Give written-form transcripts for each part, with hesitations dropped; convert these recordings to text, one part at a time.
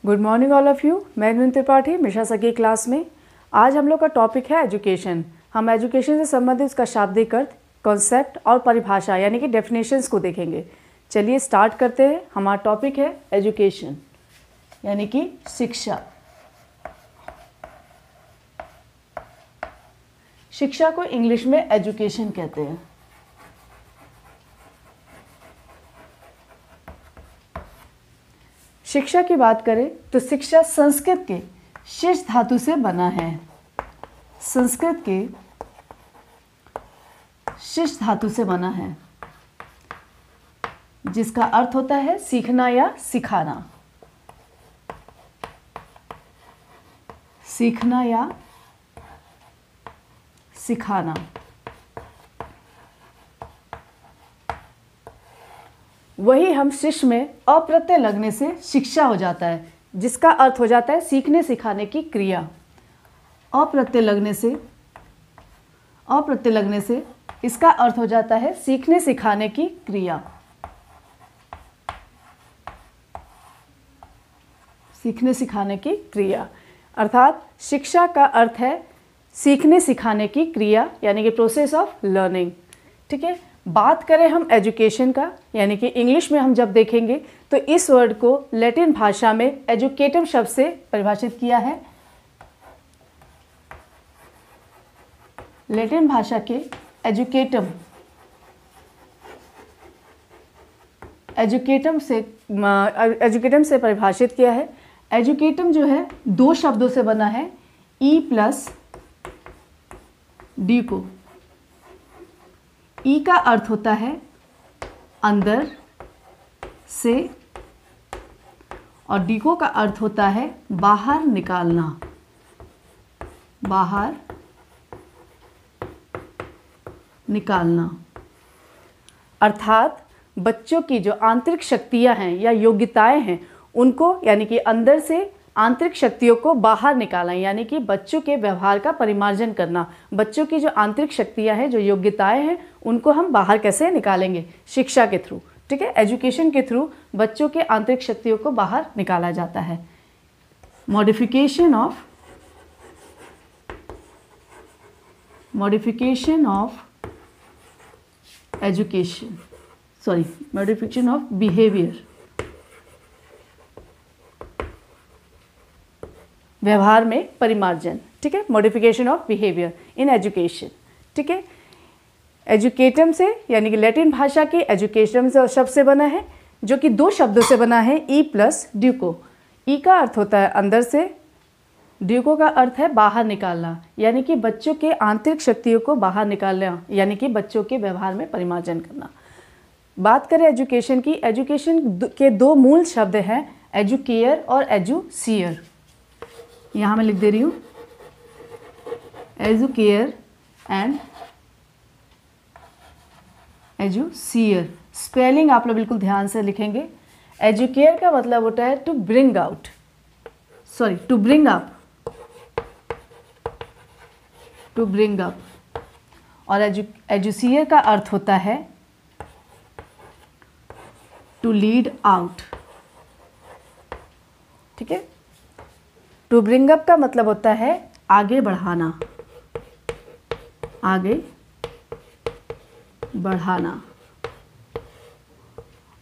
Good morning all of you. मैं गुन Tripathi Mishra sir class में। आज हम लोग का टॉपिक है एजुकेशन। हम एजुकेशन से संबंधित उसका शाब्दिक अर्थ, कॉन्सेप्ट और परिभाषा यानी कि डेफिनेशंस को देखेंगे। चलिए स्टार्ट करते हैं। हमारा टॉपिक है एजुकेशन यानी कि शिक्षा। शिक्षा को इंग्लिश में एजुकेशन कहते हैं। शिक्षा की बात करें तो शिक्षा संस्कृत के शिश धातु से बना है। संस्कृत के शिश धातु से बना है जिसका अर्थ होता है सीखना या सिखाना। सीखना या सिखाना। वही हम शिश में अप्रत्यय लगने से शिक्षा हो जाता है जिसका अर्थ हो जाता है सीखने सिखाने की क्रिया। अप्रत्यय लगने से इसका अर्थ हो जाता है सीखने सिखाने की क्रिया। सीखने सिखाने की क्रिया अर्थात शिक्षा का अर्थ है सीखने सिखाने की क्रिया यानी कि प्रोसेस ऑफ लर्निंग। ठीक है। बात करें हम एजुकेशन का यानी कि इंग्लिश में हम जब देखेंगे तो इस वर्ड को लैटिन भाषा में एजुकेटम शब्द से परिभाषित किया है। लैटिन भाषा के एजुकेटम से परिभाषित किया है। एजुकेटम जो है दो शब्दों से बना है, ई प्लस डी को। ई का अर्थ होता है अंदर से और डीको का अर्थ होता है बाहर निकालना। बाहर निकालना अर्थात बच्चों की जो आंतरिक शक्तियां हैं या योग्यताएं हैं उनको यानी कि अंदर से आंतरिक शक्तियों को बाहर निकालना यानी कि बच्चों के व्यवहार का परिमार्जन करना। बच्चों की जो आंतरिक शक्तियां हैं, जो योग्यताएं हैं, उनको हम बाहर कैसे निकालेंगे? शिक्षा के थ्रू। ठीक है। एजुकेशन के थ्रू बच्चों के आंतरिक शक्तियों को बाहर निकाला जाता है। Modification of behaviour. व्यवहार में परिमार्जन। ठीक है। Modification of behaviour in education. ठीक है। एजुकेटम से यानी कि लैटिन भाषा के एजुकेटम से शब्द से बना है जो कि दो शब्दों से बना है, ई प्लस ड्यूको। ई का अर्थ होता है अंदर से, ड्यूको का अर्थ है बाहर निकालना यानी कि बच्चों के आंतरिक शक्तियों को बाहर निकालना यानी कि बच्चों के व्यवहार में परिमार्जन करना। बात करें एजुकेशन की, एजुकेशन के दो मूल शब्द हैं, एजुकेयर और एजुसियर। यहाँ मैं लिख दे रही हूँ एजुकेयर एंड एजुसियर। स्पेलिंग आप लोग बिल्कुल ध्यान से लिखेंगे। एजुकेयर का मतलब होता है टू ब्रिंग अप और एजुसियर का अर्थ होता है टू लीड आउट। ठीक है। टू ब्रिंग अप का मतलब होता है आगे बढ़ाना,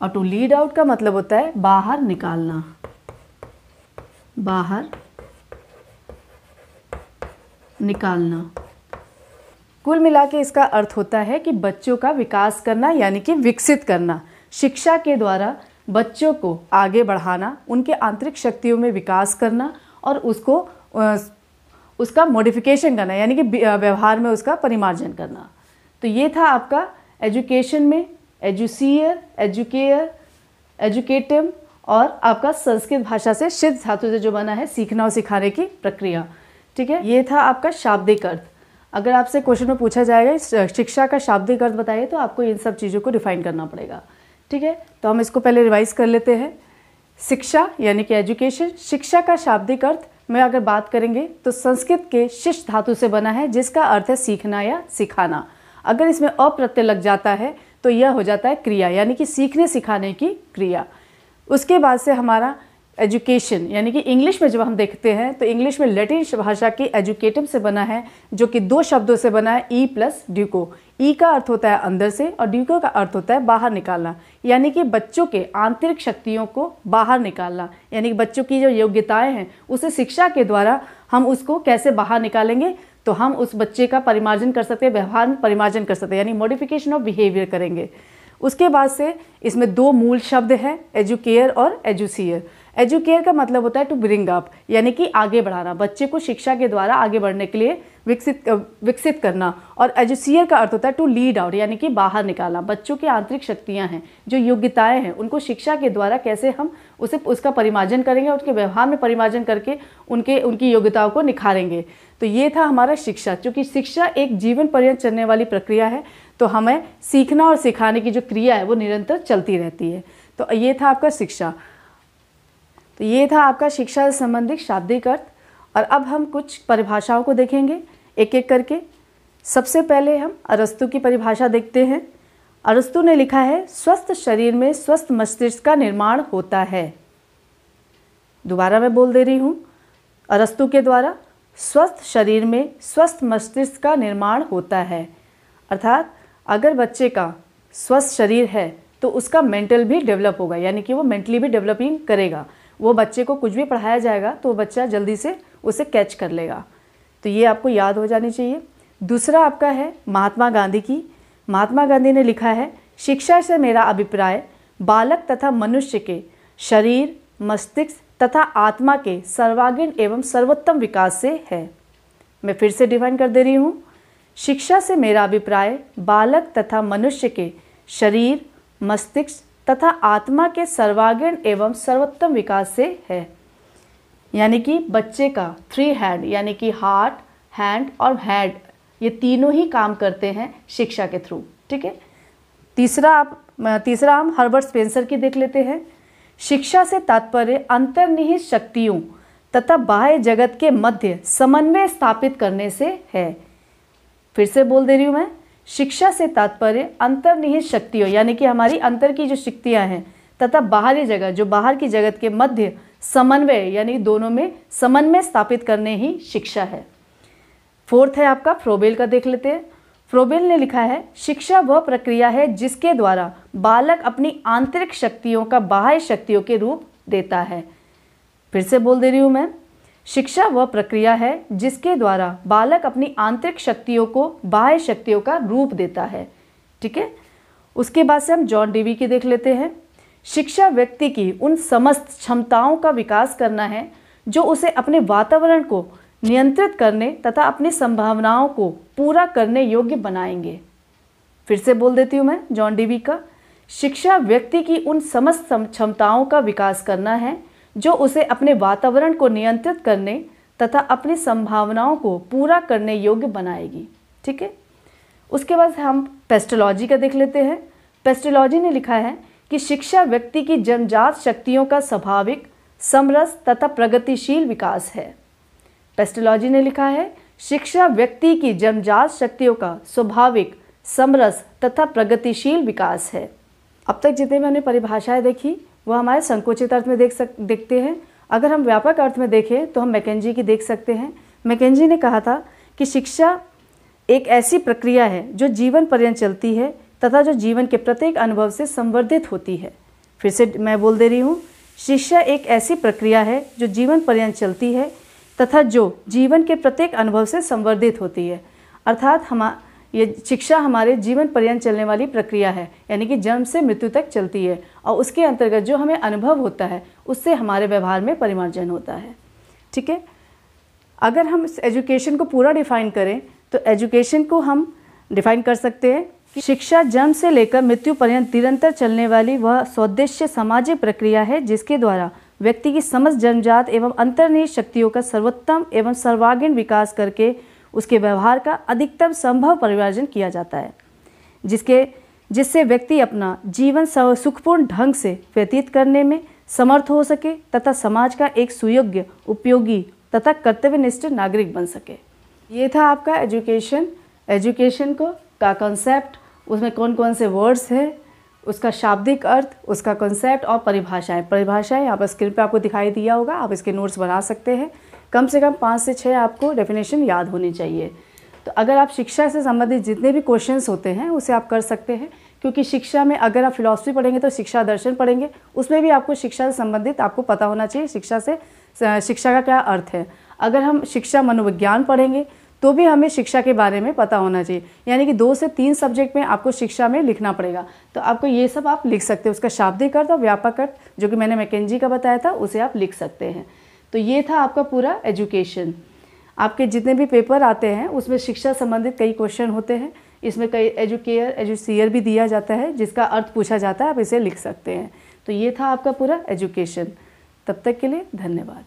और टू लीड आउट का मतलब होता है बाहर निकालना। कुल मिला के इसका अर्थ होता है कि बच्चों का विकास करना यानी कि विकसित करना। शिक्षा के द्वारा बच्चों को आगे बढ़ाना, उनके आंतरिक शक्तियों में विकास करना और उसका मॉडिफिकेशन करना यानी कि व्यवहार में उसका परिमार्जन करना। तो ये था आपका एजुकेशन में एजुसियर, एजुकेयर, एजुकेटम और आपका संस्कृत भाषा से शिश धातु से जो बना है सीखना और सिखाने की प्रक्रिया। ठीक है। ये था आपका शाब्दिक अर्थ। अगर आपसे क्वेश्चन में पूछा जाएगा शिक्षा का शाब्दिक अर्थ बताइए तो आपको इन सब चीज़ों को डिफाइन करना पड़ेगा। ठीक है। तो हम इसको पहले रिवाइज कर लेते हैं। शिक्षा यानी कि एजुकेशन, शिक्षा का शाब्दिक अर्थ में अगर बात करेंगे तो संस्कृत के शिश धातु से बना है जिसका अर्थ है सीखना या सिखाना। अगर इसमें अप्रत्यय लग जाता है तो यह हो जाता है क्रिया, यानी कि सीखने सिखाने की क्रिया। उसके बाद से हमारा एजुकेशन यानी कि इंग्लिश में जब हम देखते हैं तो इंग्लिश में लैटिन भाषा की एजुकेटम से बना है, जो कि 2 शब्दों से बना है, ई प्लस ड्यूको। ई का अर्थ होता है अंदर से और ड्यूको का अर्थ होता है बाहर निकालना, यानी कि बच्चों के आंतरिक शक्तियों को बाहर निकालना, यानी कि बच्चों की जो योग्यताएं हैं उसे शिक्षा के द्वारा हम उसको कैसे बाहर निकालेंगे, तो हम उस बच्चे का परिमार्जन कर सकते हैं, व्यवहार में परिमार्जन कर सकते हैं, यानी मॉडिफिकेशन ऑफ बिहेवियर करेंगे। उसके बाद से इसमें 2 मूल शब्द हैं, एजुकेयर और एजुसियर। एजुकेयर का मतलब होता है टू ब्रिंग अप, यानी कि आगे बढ़ाना, बच्चे को शिक्षा के द्वारा आगे बढ़ने के लिए विकसित करना। और एजुसियर का अर्थ होता है टू लीड आउट, यानी कि बाहर निकालना। बच्चों की आंतरिक शक्तियां हैं, जो योग्यताएं हैं, उनको शिक्षा के द्वारा कैसे हम उसका परिमार्जन करेंगे और उसके व्यवहार में परिमार्जन करके उनकी योग्यताओं को निखारेंगे। तो ये था हमारा शिक्षा। क्योंकि शिक्षा एक जीवन पर्यंत चलने वाली प्रक्रिया है, तो हमें सीखना और सिखाने की जो क्रिया है वो निरंतर चलती रहती है। तो ये था आपका शिक्षा। तो ये था आपका शिक्षा से संबंधित शाब्दिक अर्थ। और अब हम कुछ परिभाषाओं को देखेंगे एक एक करके। सबसे पहले हम अरस्तु की परिभाषा देखते हैं। अरस्तु ने लिखा है, स्वस्थ शरीर में स्वस्थ मस्तिष्क का निर्माण होता है। दोबारा मैं बोल दे रही हूँ, अरस्तु के द्वारा स्वस्थ शरीर में स्वस्थ मस्तिष्क का निर्माण होता है। अर्थात अगर बच्चे का स्वस्थ शरीर है तो उसका मेंटल भी डेवलप होगा, यानी कि वो मेंटली भी डेवलपिंग करेगा। वो बच्चे को कुछ भी पढ़ाया जाएगा तो वो बच्चा जल्दी से उसे कैच कर लेगा। तो ये आपको याद हो जानी चाहिए। दूसरा आपका है महात्मा गांधी की। महात्मा गांधी ने लिखा है, शिक्षा से मेरा अभिप्राय बालक तथा मनुष्य के शरीर, मस्तिष्क तथा आत्मा के सर्वांगीण एवं सर्वोत्तम विकास से है। मैं फिर से डिफाइन कर दे रही हूँ। शिक्षा से मेरा अभिप्राय बालक तथा मनुष्य के शरीर, मस्तिष्क तथा आत्मा के सर्वांगीण एवं सर्वोत्तम विकास से है। यानी कि बच्चे का 3 हैंड, यानी कि हार्ट, हैंड और हेड, ये तीनों ही काम करते हैं शिक्षा के थ्रू। ठीक है। तीसरा हम हर्बर्ट स्पेंसर की देख लेते हैं। शिक्षा से तात्पर्य अंतर्निहित शक्तियों तथा बाह्य जगत के मध्य समन्वय स्थापित करने से है। फिर से बोल दे रही हूँ मैं, शिक्षा से तात्पर्य अंतर्निहित शक्तियों, यानी कि हमारी अंतर की जो शक्तियाँ हैं, तथा बाहरी जगत, जो बाहर की जगत के मध्य समन्वय, यानी दोनों में समन्वय स्थापित करने ही शिक्षा है। 4th है आपका फ्रोबेल का, देख लेते हैं। फ्रोबेल ने लिखा है, शिक्षा वह प्रक्रिया है जिसके द्वारा बालक अपनी आंतरिक शक्तियों का बाह्य शक्तियों के रूप देता है। फिर से बोल दे रही हूँ मैं, शिक्षा वह प्रक्रिया है जिसके द्वारा बालक अपनी आंतरिक शक्तियों को बाह्य शक्तियों का रूप देता है। ठीक है। उसके बाद से हम जॉन डेवी की देख लेते हैं। शिक्षा व्यक्ति की उन समस्त क्षमताओं का विकास करना है जो उसे अपने वातावरण को नियंत्रित करने तथा अपनी संभावनाओं को पूरा करने योग्य बनाएंगे। फिर से बोल देती हूँ मैं जॉन डेवी का, शिक्षा व्यक्ति की उन समस्त क्षमताओं का विकास करना है जो उसे अपने वातावरण को नियंत्रित करने तथा अपनी संभावनाओं को पूरा करने योग्य बनाएगी। ठीक है। उसके बाद हम पेस्टोलॉजी का देख लेते हैं। पेस्टोलॉजी ने लिखा है कि शिक्षा व्यक्ति की जन्मजात शक्तियों का स्वाभाविक, समरस तथा प्रगतिशील विकास है। पेस्टोलॉजी ने लिखा है, शिक्षा व्यक्ति की जन्मजात शक्तियों का स्वाभाविक, समरस तथा प्रगतिशील विकास है। अब तक जितने भी हमने परिभाषाएं देखी वो हमारे संकुचित अर्थ में देखते हैं। अगर हम व्यापक अर्थ में देखें तो हम मैकेंजी की देख सकते हैं। मैकेंजी ने कहा था कि शिक्षा एक ऐसी प्रक्रिया है जो जीवन पर्यंत चलती है तथा जो जीवन के प्रत्येक अनुभव से संवर्धित होती है। फिर से मैं बोल दे रही हूँ, शिक्षा एक ऐसी प्रक्रिया है जो जीवन पर्यंत चलती है तथा जो जीवन के प्रत्येक अनुभव से संवर्धित होती है। अर्थात ये शिक्षा हमारे जीवन पर्यंत चलने वाली प्रक्रिया है, यानी कि जन्म से मृत्यु तक चलती है और उसके अंतर्गत जो हमें अनुभव होता है उससे हमारे व्यवहार में परिमार्जन होता है। ठीक है। अगर हम इस एजुकेशन को पूरा डिफाइन करें तो एजुकेशन को हम डिफाइन कर सकते हैं कि शिक्षा जन्म से लेकर मृत्यु पर्यंत निरंतर चलने वाली वह स्वदेश्य सामाजिक प्रक्रिया है जिसके द्वारा व्यक्ति की समस्त जन्मजात एवं अंतर्निहित शक्तियों का सर्वोत्तम एवं सर्वांगीण विकास करके उसके व्यवहार का अधिकतम संभव परिमार्जन किया जाता है, जिससे व्यक्ति अपना जीवन सुखपूर्ण ढंग से व्यतीत करने में समर्थ हो सके तथा समाज का एक सुयोग्य, उपयोगी तथा कर्तव्यनिष्ठ नागरिक बन सके। ये था आपका एजुकेशन का कॉन्सेप्ट, उसमें कौन कौन से वर्ड्स हैं, उसका शाब्दिक अर्थ, उसका कॉन्सेप्ट और परिभाषाएं यहाँ पर स्क्रीन पे आपको दिखाई दिया होगा। आप इसके नोट्स बना सकते हैं। कम से कम 5 से 6 आपको डेफिनेशन याद होनी चाहिए। तो अगर आप शिक्षा से संबंधित जितने भी क्वेश्चंस होते हैं उसे आप कर सकते हैं, क्योंकि शिक्षा में अगर आप फिलॉसफी पढ़ेंगे तो शिक्षा दर्शन पढ़ेंगे, उसमें भी आपको शिक्षा से संबंधित आपको पता होना चाहिए शिक्षा का क्या अर्थ है। अगर हम शिक्षा मनोविज्ञान पढ़ेंगे तो भी हमें शिक्षा के बारे में पता होना चाहिए, यानी कि 2 से 3 सब्जेक्ट में आपको शिक्षा में लिखना पड़ेगा। तो आपको ये सब आप लिख सकते हैं, उसका शाब्दिक अर्थ और व्यापक अर्थ जो कि मैंने मैकेंजी का बताया था उसे आप लिख सकते हैं। तो ये था आपका पूरा एजुकेशन। आपके जितने भी पेपर आते हैं उसमें शिक्षा संबंधित कई क्वेश्चन होते हैं, इसमें कई एजुसियर भी दिया जाता है जिसका अर्थ पूछा जाता है, आप इसे लिख सकते हैं। तो ये था आपका पूरा एजुकेशन। तब तक के लिए धन्यवाद।